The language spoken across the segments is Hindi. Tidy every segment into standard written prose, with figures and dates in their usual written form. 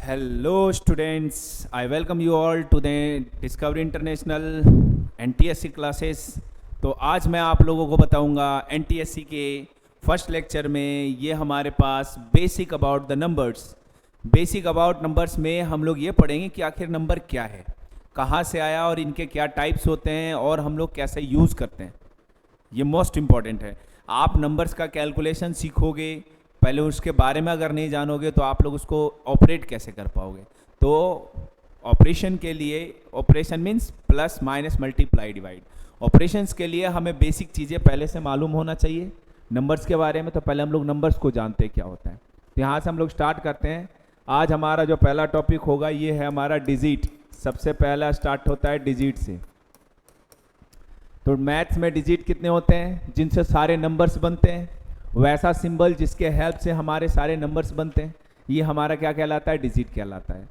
Hello students, I welcome you all to the Discovery International NTSC classes। तो आज मैं आप लोगों को बताऊंगा NTSC के फर्स्ट लेक्चर में ये हमारे पास basic about the numbers. Basic about numbers में हम लोग ये पढ़ेंगे कि आखिर नंबर क्या है, कहाँ से आया और इनके क्या टाइप्स होते हैं और हम लोग कैसे यूज़ करते हैं। ये मोस्ट इम्पॉर्टेंट है। आप नंबर्स का कैलकुलेशन सीखोगे, पहले उसके बारे में अगर नहीं जानोगे तो आप लोग उसको ऑपरेट कैसे कर पाओगे। तो ऑपरेशन के लिए, operation means plus minus multiply divide, operations के लिए हमें बेसिक चीज़ें पहले से मालूम होना चाहिए नंबर्स के बारे में। तो पहले हम लोग नंबर्स को जानते हैं क्या होता है। तो यहाँ से हम लोग स्टार्ट करते हैं। आज हमारा जो पहला टॉपिक होगा ये है हमारा डिजिट। सबसे पहला स्टार्ट होता है डिजिट से। तो मैथ्स में डिजिट कितने होते हैं? जिनसे सारे नंबर्स बनते हैं, वैसा सिंबल जिसके हेल्प से हमारे सारे नंबर्स बनते हैं, ये हमारा क्या कहलाता है? डिजिट कहलाता है।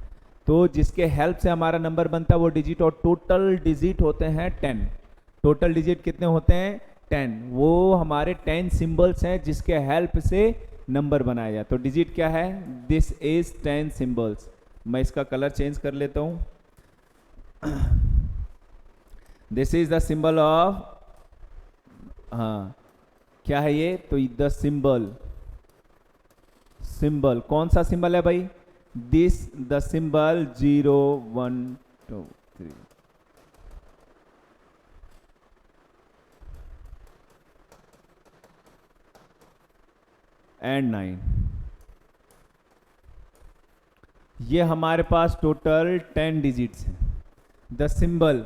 तो जिसके हेल्प से हमारा नंबर बनता है वो डिजिट, और टोटल डिजिट होते हैं 10। टोटल डिजिट कितने होते हैं? 10। वो हमारे 10 सिंबल्स हैं जिसके हेल्प से नंबर बनाया जाए। तो डिजिट क्या है? This is 10 symbols. मैं इसका कलर चेंज कर लेता हूँ। This is the symbol of, हाँ क्या है ये? तो द सिंबल, सिंबल कौन सा सिंबल है भाई? This the symbol 0 1 2 3 and 9। ये हमारे पास टोटल 10 डिजिट्स हैं। द सिंबल,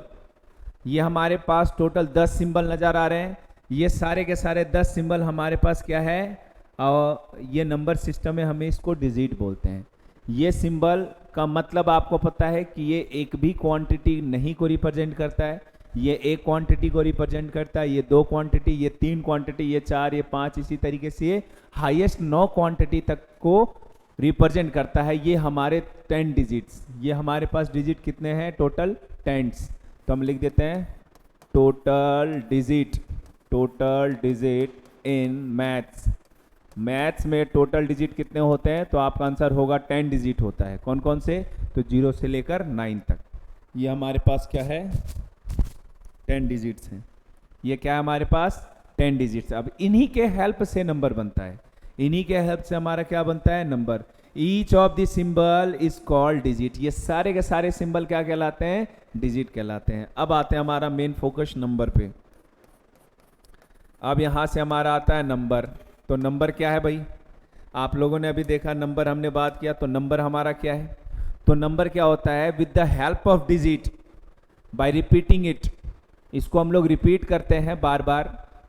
ये हमारे पास टोटल 10 सिंबल नजर आ रहे हैं। ये सारे के सारे 10 सिंबल हमारे पास क्या है? और ये नंबर सिस्टम में हमें इसको डिजिट बोलते हैं। ये सिंबल का मतलब आपको पता है कि ये एक भी क्वांटिटी नहीं को रिप्रेजेंट करता है। ये एक क्वांटिटी को रिप्रेजेंट करता है, ये 2 क्वांटिटी, ये 3 क्वांटिटी, ये 4, ये 5, इसी तरीके से ये हाईएस्ट 9 क्वांटिटी तक को रिप्रेजेंट करता है। ये हमारे 10 डिजिट्स। ये हमारे पास डिजिट कितने हैं? टोटल 10। तो हम लिख देते हैं total digit. Total digit in maths. Maths में टोटल डिजिट कितने होते हैं? तो आपका आंसर होगा 10 डिजिट होता है। कौन कौन से? तो 0 से लेकर 9 तक। ये हमारे पास क्या है? 10 डिजिट्स हैं। ये क्या है हमारे पास? 10 डिजिट्स। अब इन्हीं के हेल्प से नंबर बनता है। इन्हीं के हेल्प से हमारा क्या बनता है? Number. Each of the symbol is called digit. ये सारे के सारे सिंबल क्या कहलाते हैं? डिजिट कहलाते हैं। अब आते हैं हमारा मेन फोकस नंबर पे। अब यहाँ से हमारा आता है नंबर। तो नंबर क्या है भाई? आप लोगों ने अभी देखा, नंबर हमने बात किया। तो नंबर हमारा क्या है? तो नंबर क्या होता है? With the help of digit, bye repeating it. इसको हम लोग रिपीट करते हैं बार बार,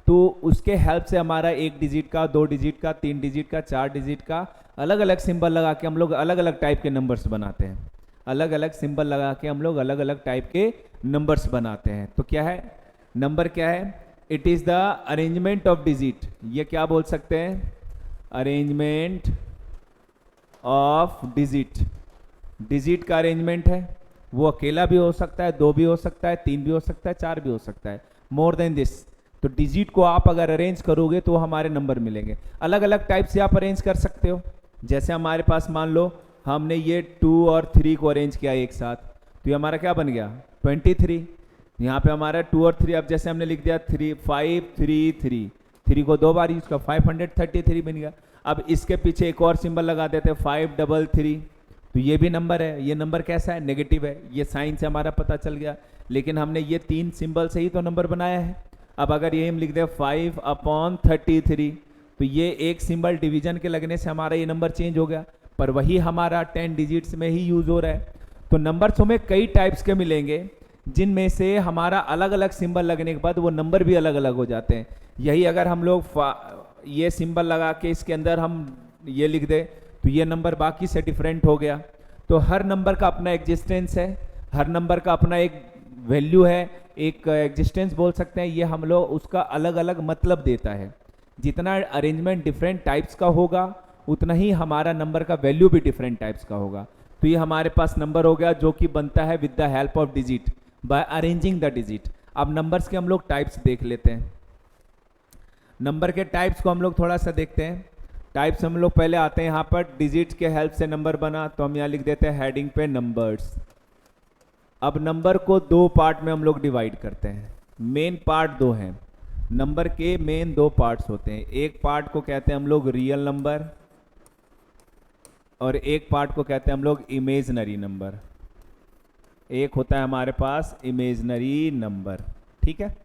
तो उसके हेल्प से हमारा 1 डिजिट का, 2 डिजिट का, 3 डिजिट का, 4 डिजिट का अलग अलग सिंबल लगा के हम लोग अलग अलग टाइप के नंबर्स बनाते हैं। अलग अलग सिंबल लगा के हम लोग अलग अलग टाइप के नंबर्स बनाते हैं। तो क्या है नंबर? क्या है? It is the arrangement of digit. ये क्या बोल सकते हैं? Arrangement of digit. डिजिट का अरेंजमेंट है। वो अकेला भी हो सकता है, 2 भी हो सकता है, 3 भी हो सकता है, 4 भी हो सकता है, मोर देन दिस। तो डिजिट को आप अगर अरेंज करोगे तो हमारे नंबर मिलेंगे। अलग अलग टाइप से आप अरेंज कर सकते हो। जैसे हमारे पास मान लो हमने ये 2 और 3 को अरेंज किया एक साथ, तो ये हमारा क्या बन गया? 23। यहाँ पे हमारा 2 और 3, अब जैसे हमने लिख दिया 3 5 3 3, 3 को 2 बार यूज का 533 बन गया। अब इसके पीछे एक और सिंबल लगा देते 533। तो ये भी नंबर है। ये नंबर कैसा है? नेगेटिव है। ये साइन से हमारा पता चल गया, लेकिन हमने ये 3 सिंबल से ही तो नंबर बनाया है। अब अगर ये हम लिख दे 5/33, तो ये एक सिंबल डिवीजन के लगने से हमारा ये नंबर चेंज हो गया, पर वही हमारा 10 डिजिट्स में ही यूज हो रहा है। तो नंबर्स हमें कई टाइप्स के मिलेंगे, जिनमें से हमारा अलग अलग सिंबल लगने के बाद वो नंबर भी अलग अलग हो जाते हैं। यही अगर हम लोग ये सिंबल लगा के इसके अंदर हम ये लिख दे, तो ये नंबर बाकी से डिफरेंट हो गया। तो हर नंबर का अपना एग्जिस्टेंस है, हर नंबर का अपना एक वैल्यू है, एक एग्जिस्टेंस बोल सकते हैं। ये हम लोग उसका अलग अलग मतलब देता है। जितना अरेंजमेंट डिफरेंट टाइप्स का होगा, उतना ही हमारा नंबर का वैल्यू भी डिफरेंट टाइप्स का होगा। तो ये हमारे पास नंबर हो गया, जो कि बनता है with the help of digit, by arranging the digit. अब नंबर्स के हम लोग टाइप्स देख लेते हैं। नंबर के टाइप्स को हम लोग थोड़ा सा देखते हैं। टाइप्स हम लोग पहले आते हैं यहाँ पर, डिजिट के हेल्प से नंबर बना, तो हम यहाँ लिख देते हैं हेडिंग पे नंबर्स। अब नंबर को दो पार्ट में हम लोग डिवाइड करते हैं। मेन पार्ट दो हैं, नंबर के मेन दो पार्ट्स होते हैं। एक पार्ट को कहते हैं हम लोग रियल नंबर, और एक पार्ट को कहते हैं हम लोग इमेजनरी नंबर। एक होता है हमारे पास इमेजनरी नंबर, ठीक है।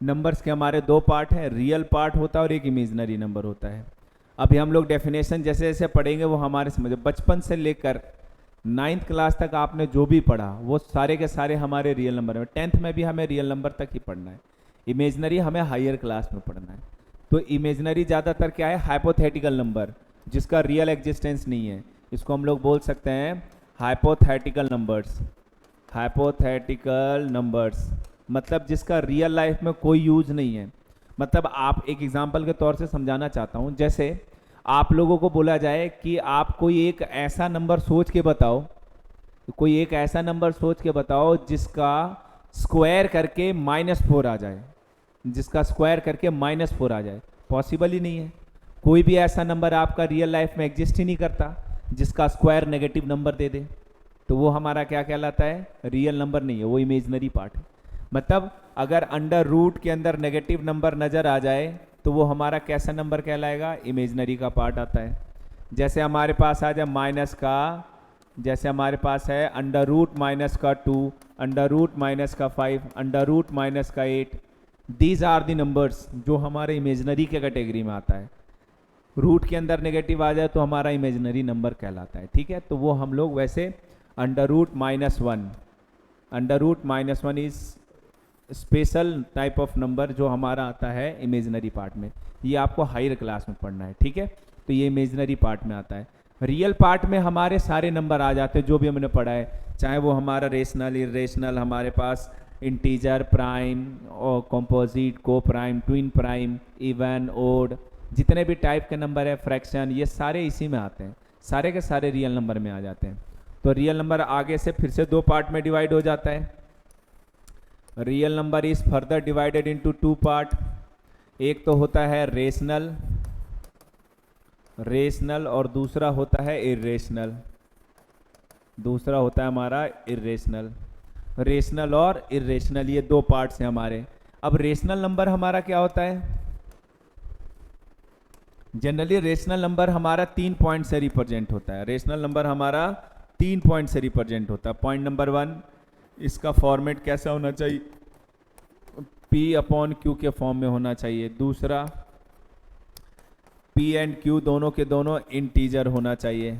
नंबर्स के हमारे दो पार्ट हैं, रियल पार्ट होता है और एक इमेजनरी नंबर होता है। अभी हम लोग डेफिनेशन जैसे जैसे पढ़ेंगे वो हमारे समझ, बचपन से लेकर 9th क्लास तक आपने जो भी पढ़ा वो सारे के सारे हमारे रियल नंबर में। 10th में भी हमें रियल नंबर तक ही पढ़ना है, इमेजनरी हमें हायर क्लास में पढ़ना है। तो इमेजनरी ज़्यादातर क्या है, हाइपोथेटिकल नंबर जिसका रियल एग्जिस्टेंस नहीं है, इसको हम लोग बोल सकते हैं हाइपोथेटिकल नंबर्स। हाइपोथेटिकल नंबर्स मतलब जिसका रियल लाइफ में कोई यूज नहीं है। मतलब आप एक एग्जांपल के तौर से समझाना चाहता हूँ, जैसे आप लोगों को बोला जाए कि आप कोई एक ऐसा नंबर सोच के बताओ, कोई एक ऐसा नंबर सोच के बताओ जिसका स्क्वायर करके -4 आ जाए, जिसका स्क्वायर करके -4 आ जाए, पॉसिबल ही नहीं है। कोई भी ऐसा नंबर आपका रियल लाइफ में एग्जिस्ट ही नहीं करता जिसका स्क्वायर नेगेटिव नंबर दे दे, तो वो हमारा क्या कहलाता है, रियल नंबर नहीं है, वो इमेजनरी पार्ट है। मतलब अगर अंडर रूट के अंदर नेगेटिव नंबर नज़र आ जाए तो वो हमारा कैसा नंबर कहलाएगा, इमेजनरी का पार्ट आता है। जैसे हमारे पास आ जाए माइनस का, जैसे हमारे पास है अंडर रूट माइनस का 2, अंडर रूट माइनस का 5, अंडर रूट माइनस का 8, दीज आर दी नंबर्स जो हमारे इमेजनरी के कैटेगरी में आता है। रूट के अंदर नेगेटिव आ जाए तो हमारा इमेजनरी नंबर कहलाता है, ठीक है। तो वो हम लोग वैसे under root -1, under root -1 is special type of number जो हमारा आता है इमेजनरी पार्ट में। ये आपको हायर क्लास में पढ़ना है, ठीक है। तो ये इमेजनरी पार्ट में आता है। रियल पार्ट में हमारे सारे नंबर आ जाते हैं जो भी हमने पढ़ा है, चाहे वो हमारा रेशनल, इरेशनल, हमारे पास इंटीजर, प्राइम और composite, co prime, twin prime, even, odd, जितने भी टाइप के नंबर है, फ्रैक्शन, ये सारे इसी में आते हैं, सारे के सारे रियल नंबर में आ जाते हैं। तो रियल नंबर आगे से फिर से दो पार्ट में डिवाइड हो जाता है। Real number is further divided into 2 part. एक तो होता है रेशनल, रेशनल, और दूसरा होता है इरेशनल, दूसरा होता है हमारा इरेशनल। रेशनल और इरेशनल ये दो पार्ट्स हैं हमारे। अब रेशनल नंबर हमारा क्या होता है, जनरली रेशनल नंबर हमारा 3 पॉइंट से रिप्रेजेंट होता है। रेशनल नंबर हमारा 3 पॉइंट से रिप्रेजेंट होता है। पॉइंट नंबर 1, इसका फॉर्मेट कैसा होना चाहिए, P/Q के फॉर्म में होना चाहिए। दूसरा, P एंड Q दोनों के दोनों इंटीजर होना चाहिए,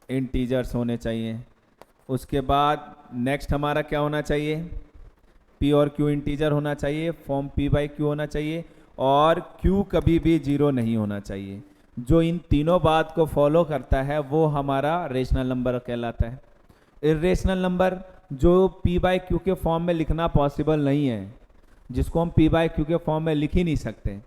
इंटीजर्स होने चाहिए। उसके बाद नेक्स्ट हमारा क्या होना चाहिए, P और Q इंटीजर होना चाहिए, फॉर्म P/Q होना चाहिए, और Q कभी भी 0 नहीं होना चाहिए। जो इन तीनों बात को फॉलो करता है वो हमारा रेशनल नंबर कहलाता है। इरेशनल नंबर जो P/Q के फॉर्म में लिखना पॉसिबल नहीं है, जिसको हम P/Q के फॉर्म में लिख ही नहीं सकते,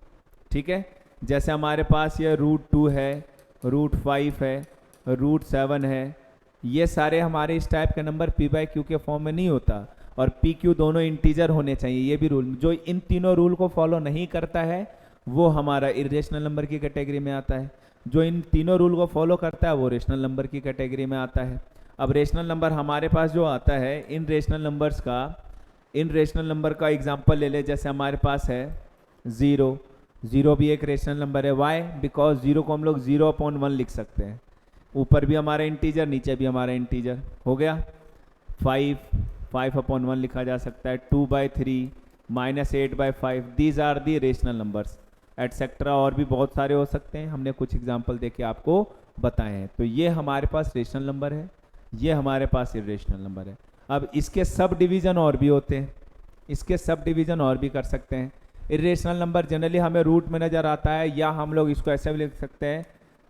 ठीक है। जैसे हमारे पास ये √2 है, √5 है, √7 है, ये सारे हमारे इस टाइप के नंबर P/Q के फॉर्म में नहीं होता, और PQ दोनों इंटीजर होने चाहिए, ये भी रूल। जो इन तीनों रूल को फॉलो नहीं करता है वो हमारा इरेशनल नंबर की कैटेगरी में आता है। जो इन तीनों रूल को फॉलो करता है वो रेशनल नंबर की कैटेगरी में आता है। अब रेशनल नंबर हमारे पास जो आता है, इन रेशनल नंबर्स का, इन रेशनल नंबर का एग्जांपल ले ले। जैसे हमारे पास है 0, 0 भी एक रेशनल नंबर है। वाई, बिकॉज 0 को हम लोग 0/1 लिख सकते हैं, ऊपर भी हमारा इंटीजर, नीचे भी हमारा इंटीजर हो गया। 5, 5/1 लिखा जा सकता है। 2/3, -8/5, these are the rational numbers, etcetera और भी बहुत सारे हो सकते हैं, हमने कुछ एग्जाम्पल देके आपको बताए हैं। तो ये हमारे पास रेशनल नंबर है, ये हमारे पास इरेशनल नंबर है। अब इसके सब डिवीज़न और भी होते हैं, इसके सब डिवीज़न और भी कर सकते हैं। इरेशनल नंबर जनरली हमें रूट में नज़र आता है, या हम लोग इसको ऐसे भी लिख सकते हैं,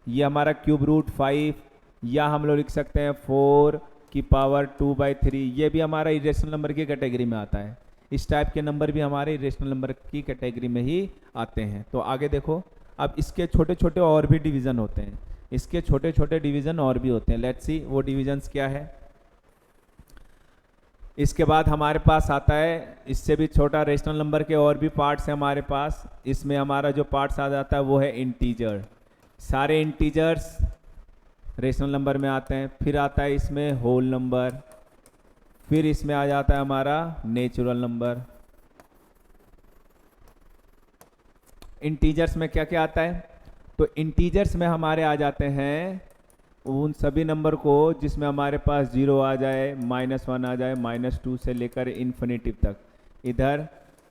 ये हमारा क्यूब रूट 5, या हम लोग लिख सकते हैं 4⁻²/3, ये भी हमारा इरेशनल नंबर की कैटेगरी में आता है। इस टाइप के नंबर भी हमारे इरेशनल नंबर की कैटेगरी में ही आते हैं। तो आगे देखो, अब इसके छोटे छोटे और भी डिवीज़न होते हैं, इसके छोटे छोटे डिवीज़न और भी होते हैं। लेट्स सी वो डिवीजन्स क्या है। इसके बाद हमारे पास आता है इससे भी छोटा रेशनल नंबर के और भी पार्ट्स हैं हमारे पास। इसमें हमारा जो पार्ट्स आ जाता है वो है इंटीजर। सारे इंटीजर्स रेशनल नंबर में आते हैं, फिर आता है इसमें होल नंबर, फिर इसमें आ जाता है हमारा नेचुरल नंबर। इंटीजर्स में क्या क्या आता है? तो इंटीजर्स में हमारे आ जाते हैं उन सभी नंबर को जिसमें हमारे पास 0 आ जाए, -1 आ जाए, -2 से लेकर इन्फिनिटी तक, इधर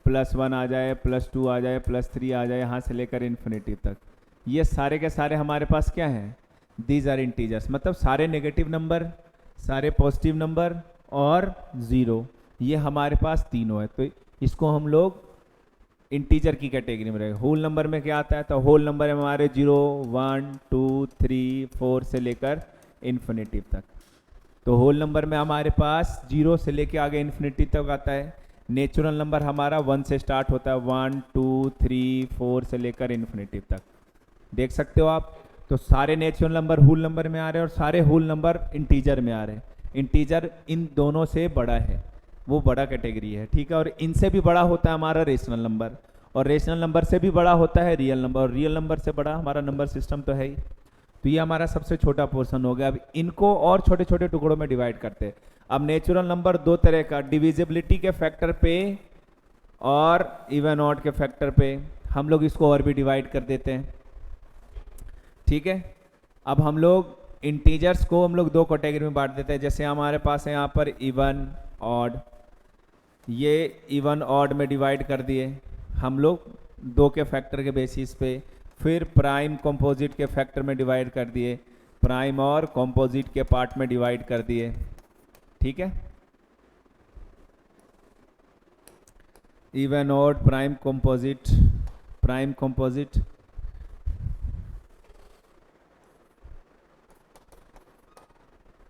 +1 आ जाए, +2 आ जाए, +3 आ जाए, यहाँ से लेकर इन्फिनिटी तक। ये सारे के सारे हमारे पास क्या हैं? दीज आर इंटीजर्स, मतलब सारे नेगेटिव नंबर, सारे पॉजिटिव नंबर और 0, ये हमारे पास तीनों है। तो इसको हम लोग इंटीजर की कैटेगरी में रहेगा। होल नंबर में क्या आता है? तो होल नंबर है हमारे 0, 1, 2, 3, 4 से लेकर इन्फिनिटी तक। तो होल नंबर में हमारे पास 0 से लेकर आगे इन्फिनिटी तक आता है। नेचुरल नंबर हमारा 1 से स्टार्ट होता है, 1, 2, 3, 4 से लेकर इन्फिनिटी तक, देख सकते हो आप। तो सारे नेचुरल नंबर होल नंबर में आ रहे हैं और सारे होल नंबर इंटीजर में आ रहे हैं। इंटीजर इन दोनों से बड़ा है, वो बड़ा कैटेगरी है, ठीक है। और इनसे भी बड़ा होता है हमारा रेशनल नंबर, और रेशनल नंबर से भी बड़ा होता है रियल नंबर, और रियल नंबर से बड़ा हमारा नंबर सिस्टम तो है ही। तो ये हमारा सबसे छोटा पोर्शन हो गया। अब इनको और छोटे छोटे टुकड़ों में डिवाइड करते हैं। अब नेचुरल नंबर दो तरह का, डिविजिबिलिटी के फैक्टर पे और इवन ऑड के फैक्टर पे, हम लोग इसको और भी डिवाइड कर देते हैं, ठीक है। अब हम लोग इंटीजर्स को हम लोग दो कैटेगरी में बांट देते हैं। जैसे हमारे पास है यहाँ पर इवन ऑड, ये इवन ऑड में डिवाइड कर दिए हम लोग दो के फैक्टर के बेसिस पे। फिर प्राइम कंपोजिट के फैक्टर में डिवाइड कर दिए, प्राइम और कंपोजिट के पार्ट में डिवाइड कर दिए, ठीक है। Even odd, prime composite, prime composite,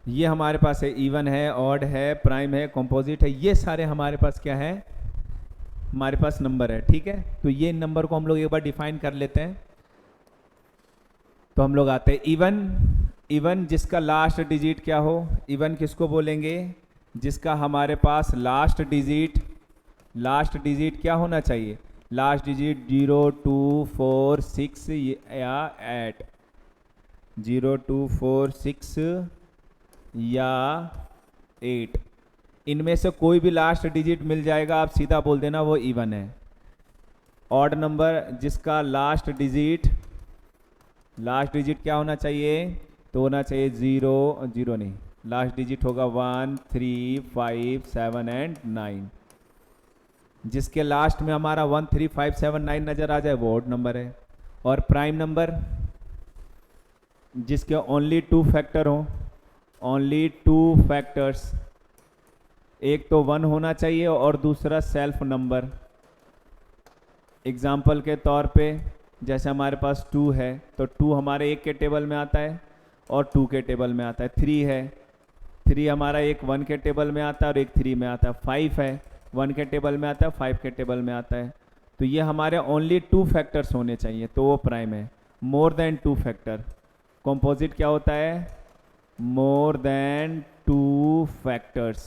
ये हमारे पास है इवन है, ऑड है, प्राइम है, कंपोजिट है, ये सारे हमारे पास क्या है? हमारे पास नंबर है, ठीक है। तो ये नंबर को हम लोग एक बार डिफाइन कर लेते हैं। तो हम लोग आते हैं इवन। इवन जिसका लास्ट डिजिट क्या हो? इवन किसको बोलेंगे? जिसका हमारे पास लास्ट डिजिट क्या होना चाहिए? लास्ट डिजिट 0, 2, 4, 6 या 8, 0, 2, 4, 6 या 8, इनमें से कोई भी लास्ट डिजिट मिल जाएगा, आप सीधा बोल देना वो इवन है। ऑड नंबर जिसका लास्ट डिजिट क्या होना चाहिए? तो होना चाहिए 0 नहीं, लास्ट डिजिट होगा 1, 3, 5, 7 एंड 9। जिसके लास्ट में हमारा 1, 3, 5, 7, 9 नजर आ जाए वो ऑड नंबर है। और प्राइम नंबर जिसके ओनली 2 फैक्टर हो, ओनली 2 फैक्टर्स, एक तो 1 होना चाहिए और दूसरा सेल्फ नंबर। एग्जाम्पल के तौर पे जैसे हमारे पास 2 है तो 2 हमारे 1 के टेबल में आता है और 2 के टेबल में आता है। 3 है, 3 हमारा एक 1 के टेबल में आता है और एक 3 में आता है। 5 है, 1 के टेबल में आता है, 5 के टेबल में आता है। तो ये हमारे ओनली 2 फैक्टर्स होने चाहिए, तो वो प्राइम है। More than 2 factor. कंपोजिट क्या होता है? मोर देन 2 फैक्टर्स,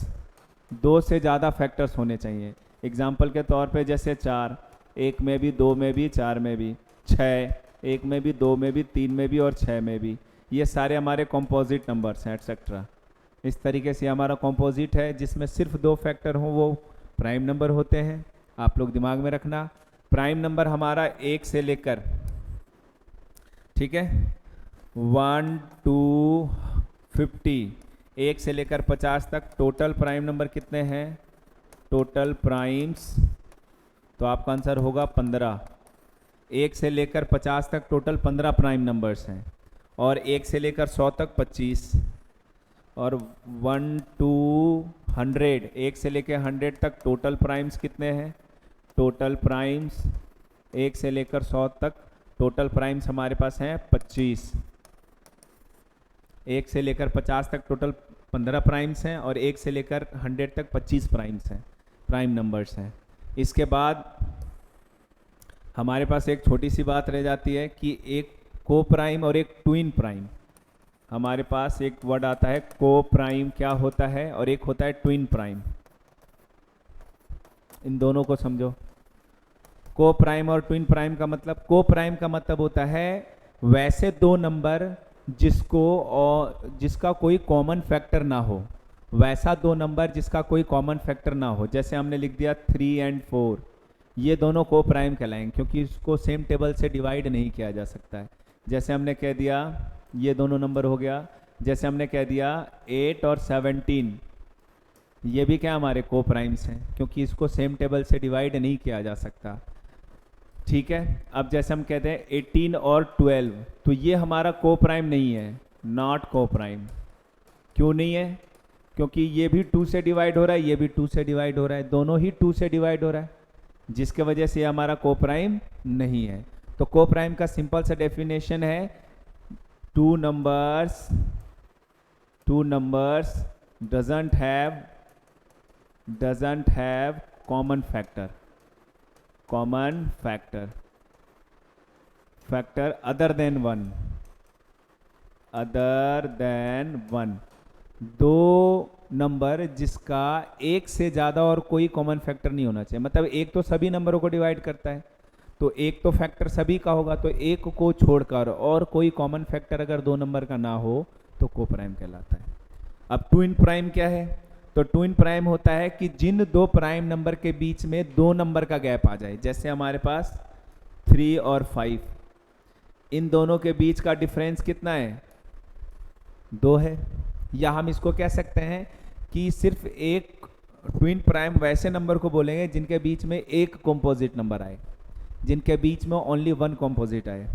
2 से ज़्यादा फैक्टर्स होने चाहिए। एग्जाम्पल के तौर पे जैसे 4, 1 में भी, 2 में भी, 4 में भी। 6, 1 में भी, 2 में भी, 3 में भी और 6 में भी। ये सारे हमारे कंपोजिट नंबर्स हैं, एटसेट्रा। इस तरीके से हमारा कंपोजिट है जिसमें सिर्फ 2 फैक्टर हों, वो प्राइम नंबर होते हैं। आप लोग दिमाग में रखना, प्राइम नंबर हमारा 1 से लेकर, ठीक है, 1 to 50, 1 से लेकर 50 तक टोटल प्राइम नंबर कितने हैं? टोटल प्राइम्स, तो आपका आंसर होगा 15। 1 से लेकर 50 तक टोटल 15 प्राइम नंबर्स हैं। और 1 से लेकर 100 तक 25, और 1 to 100, 1 से लेकर 100 तक टोटल प्राइम्स कितने हैं? टोटल प्राइम्स 1 से लेकर 100 तक टोटल प्राइम्स हमारे पास हैं 25। 1 से लेकर 50 तक टोटल 15 प्राइम्स हैं और 1 से लेकर 100 तक 25 प्राइम्स हैं, प्राइम नंबर्स हैं। इसके बाद हमारे पास एक छोटी सी बात रह जाती है कि एक को प्राइम और एक ट्विन प्राइम। हमारे पास एक वर्ड आता है को प्राइम क्या होता है, और एक होता है ट्विन प्राइम। इन दोनों को समझो। को प्राइम और ट्विन प्राइम का मतलब, को प्राइम का मतलब होता है वैसे दो नंबर जिसको और जिसका कोई कॉमन फैक्टर ना हो, वैसा दो नंबर जिसका कोई कॉमन फैक्टर ना हो। जैसे हमने लिख दिया 3 और 4, ये दोनों को प्राइम कहलाएंगे क्योंकि इसको सेम टेबल से डिवाइड नहीं किया जा सकता है। जैसे हमने कह दिया ये दोनों नंबर हो गया, जैसे हमने कह दिया 8 और 17, ये भी क्या हमारे को प्राइम्स हैं क्योंकि इसको सेम टेबल से डिवाइड नहीं किया जा सकता। ठीक है, अब जैसे हम कहते हैं 18 और 12, तो ये हमारा को प्राइम नहीं है, नॉट को प्राइम। क्यों नहीं है? क्योंकि ये भी 2 से डिवाइड हो रहा है, ये भी 2 से डिवाइड हो रहा है, दोनों ही 2 से डिवाइड हो रहा है, जिसके वजह से ये हमारा को प्राइम नहीं है। तो को प्राइम का सिंपल सा डेफिनेशन है two numbers doesn't have common factor other than 1। दो नंबर जिसका एक से ज़्यादा और कोई कॉमन फैक्टर नहीं होना चाहिए। मतलब एक तो सभी नंबरों को डिवाइड करता है, तो एक तो फैक्टर सभी का होगा, तो एक को छोड़कर और कोई कॉमन फैक्टर अगर दो नंबर का ना हो तो को प्राइम कहलाता है। अब ट्विन प्राइम क्या है? तो ट्विन प्राइम होता है कि जिन दो प्राइम नंबर के बीच में दो नंबर का गैप आ जाए। जैसे हमारे पास 3 और 5, इन दोनों के बीच का डिफरेंस कितना है? 2 है। या हम इसको कह सकते हैं कि सिर्फ एक ट्विन प्राइम वैसे नंबर को बोलेंगे जिनके बीच में एक कॉम्पोजिट नंबर आए, जिनके बीच में ओनली वन कॉम्पोजिट आए।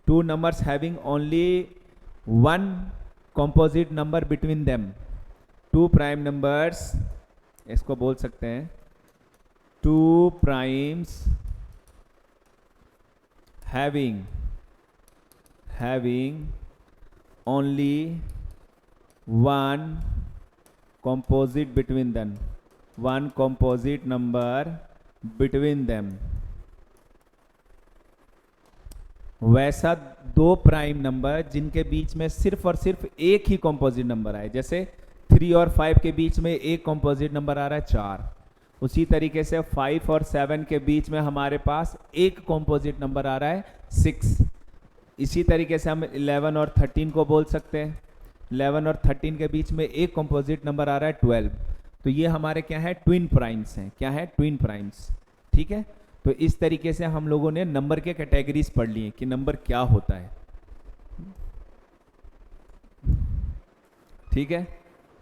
Two numbers having only one composite number between them, two prime numbers, इसको बोल सकते हैं two primes having only one composite between them, one composite number between them। वैसा दो प्राइम नंबर जिनके बीच में सिर्फ और सिर्फ एक ही कॉम्पोजिट नंबर आए। जैसे 3 और 5 के बीच में एक कॉम्पोजिट नंबर आ रहा है 4, उसी तरीके से 5 और 7 के बीच में हमारे पास एक कॉम्पोजिट नंबर आ रहा है 6। इसी तरीके से हम 11 और 13 को बोल सकते हैं, 11 और 13 के बीच में एक कंपोजिट नंबर आ रहा है 12। तो ये हमारे क्या है? ट्विन प्राइम्स हैं। क्या है? Twin primes. ठीक है, तो इस तरीके से हम लोगों ने नंबर के कैटेगरीज पढ़ लिए कि नंबर क्या होता है। ठीक है,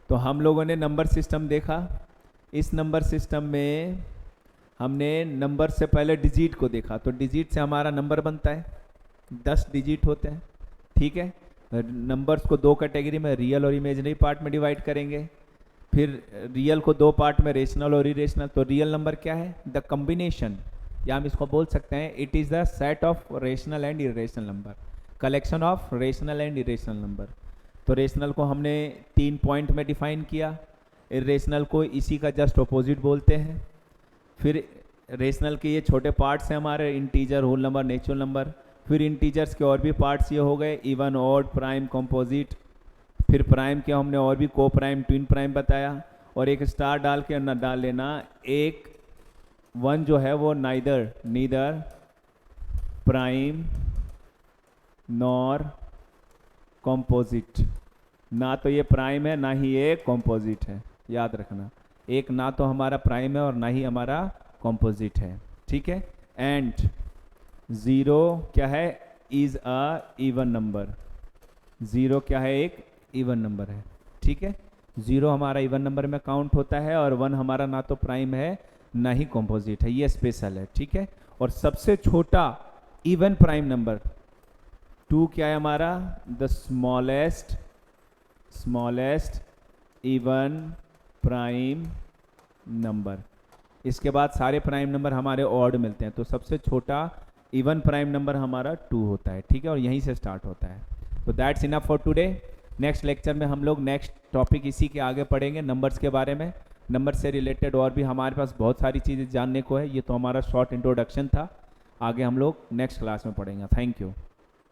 तो हम लोगों ने नंबर सिस्टम देखा। इस नंबर सिस्टम में हमने नंबर से पहले डिजिट को देखा। तो डिजिट से हमारा नंबर बनता है, 10 डिजिट होते हैं। ठीक है, नंबर्स को दो कैटेगरी में, रियल और इमेजिनरी पार्ट में डिवाइड करेंगे। फिर रियल को दो पार्ट में, रेशनल और इरेशनल। तो रियल नंबर क्या है? द कॉम्बिनेशन, या हम इसको बोल सकते हैं it is the set of rational and irrational number, collection of rational and irrational number. तो रेशनल को हमने 3 पॉइंट में डिफाइन किया, इरेशनल को इसी का जस्ट अपोजिट बोलते हैं। फिर रेशनल के ये छोटे पार्ट्स हैं हमारे, integer, whole number, natural number. फिर इंटीजर्स के और भी पार्ट्स ये हो गए, इवन, ऑड, प्राइम, कंपोजिट। फिर प्राइम के हमने और भी को प्राइम, ट्विन प्राइम बताया। और एक स्टार डाल के न डाल लेना, एक 1 जो है वो नीदर प्राइम नॉर कंपोजिट, ना तो ये प्राइम है ना ही ये कंपोजिट है। याद रखना, एक ना तो हमारा प्राइम है और ना ही हमारा कंपोजिट है। ठीक है, एंड 0 क्या है? Is a even number. 0 क्या है? एक इवन नंबर है। ठीक है, 0 हमारा इवन नंबर में काउंट होता है और 1 हमारा ना तो प्राइम है ना ही कंपोजिट है, ये स्पेशल है। ठीक है, और सबसे छोटा इवन प्राइम नंबर 2 क्या है हमारा? The smallest even prime number. इसके बाद सारे प्राइम नंबर हमारे ऑड मिलते हैं, तो सबसे छोटा इवन प्राइम नंबर हमारा 2 होता है। ठीक है, और यहीं से स्टार्ट होता है। तो that's enough for today. Next lecture में हम लोग नेक्स्ट टॉपिक इसी के आगे पढ़ेंगे, नंबर्स के बारे में। नंबर से रिलेटेड और भी हमारे पास बहुत सारी चीज़ें जानने को है। ये तो हमारा शॉर्ट इंट्रोडक्शन था, आगे हम लोग नेक्स्ट क्लास में पढ़ेंगे। Thank you.